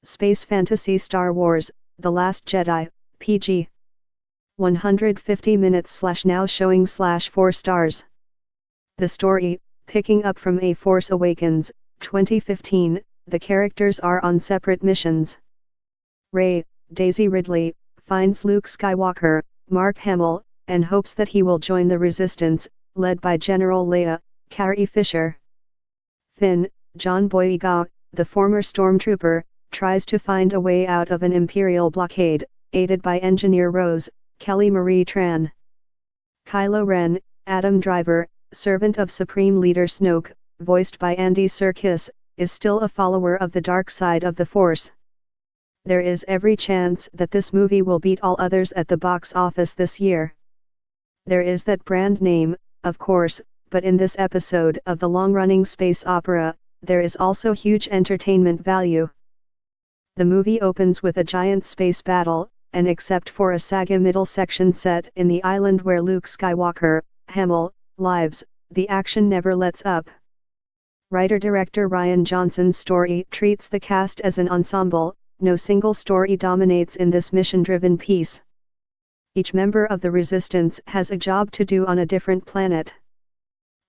Space Fantasy Star Wars, The Last Jedi, PG. 150 minutes/now showing/4 stars. The story, picking up from A Force Awakens, 2015, the characters are on separate missions. Rey, Daisy Ridley, finds Luke Skywalker, Mark Hamill, and hopes that he will join the Resistance, led by General Leia, Carrie Fisher. Finn, John Boyega, the former stormtrooper, tries to find a way out of an Imperial blockade, aided by Engineer Rose, Kelly Marie Tran. Kylo Ren, Adam Driver, servant of Supreme Leader Snoke, voiced by Andy Serkis, is still a follower of the dark side of the Force. There is every chance that this movie will beat all others at the box office this year. There is that brand name, of course, but in this episode of the long-running space opera, there is also huge entertainment value. The movie opens with a giant space battle, and except for a saga middle section set in the island where Luke Skywalker, Hamill, lives, the action never lets up. Writer-director Rian Johnson's story treats the cast as an ensemble. No single story dominates in this mission-driven piece. Each member of the Resistance has a job to do on a different planet.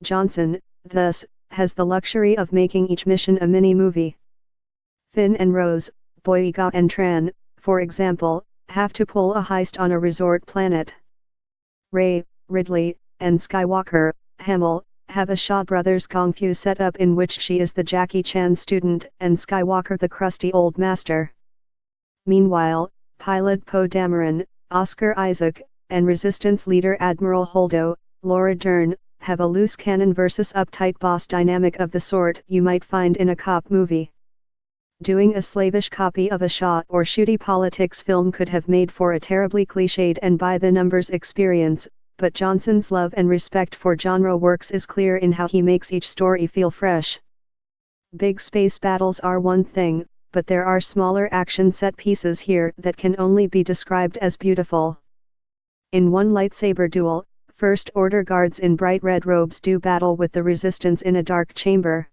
Johnson, thus, has the luxury of making each mission a mini-movie. Finn and Rose, Boyega and Tran, for example, have to pull a heist on a resort planet. Rey, Ridley, and Skywalker, Hamill, have a Shaw Brothers kung fu setup in which she is the Jackie Chan student and Skywalker the crusty old master. Meanwhile, pilot Poe Dameron, Oscar Isaac, and Resistance leader Admiral Holdo, Laura Dern, have a loose cannon versus uptight boss dynamic of the sort you might find in a cop movie. Doing a slavish copy of a Shaw or shooty politics film could have made for a terribly cliched and by-the-numbers experience, but Johnson's love and respect for genre works is clear in how he makes each story feel fresh. Big space battles are one thing, but there are smaller action set pieces here that can only be described as beautiful. In one lightsaber duel, First Order guards in bright red robes do battle with the Resistance in a dark chamber.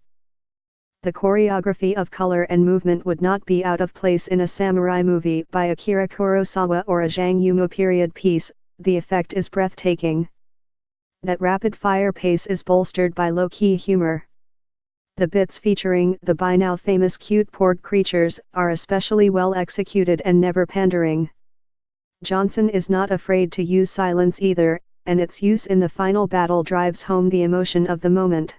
The choreography of color and movement would not be out of place in a samurai movie by Akira Kurosawa or a Zhang Yimou period piece. The effect is breathtaking. That rapid-fire pace is bolstered by low-key humor. The bits featuring the by now famous cute porg creatures are especially well executed and never pandering. Johnson is not afraid to use silence either, and its use in the final battle drives home the emotion of the moment.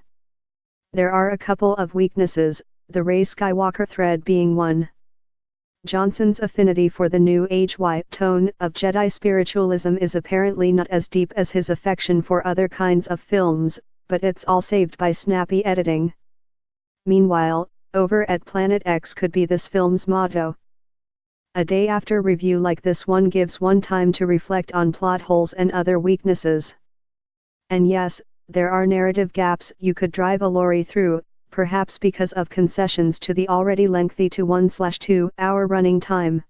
There are a couple of weaknesses, the Rey Skywalker thread being one. Johnson's affinity for the New Age tone of Jedi spiritualism is apparently not as deep as his affection for other kinds of films, but it's all saved by snappy editing. Meanwhile, over at Planet X could be this film's motto. A day after review like this one gives one time to reflect on plot holes and other weaknesses. And yes, there are narrative gaps you could drive a lorry through, perhaps because of concessions to the already lengthy 1/2 hour running time.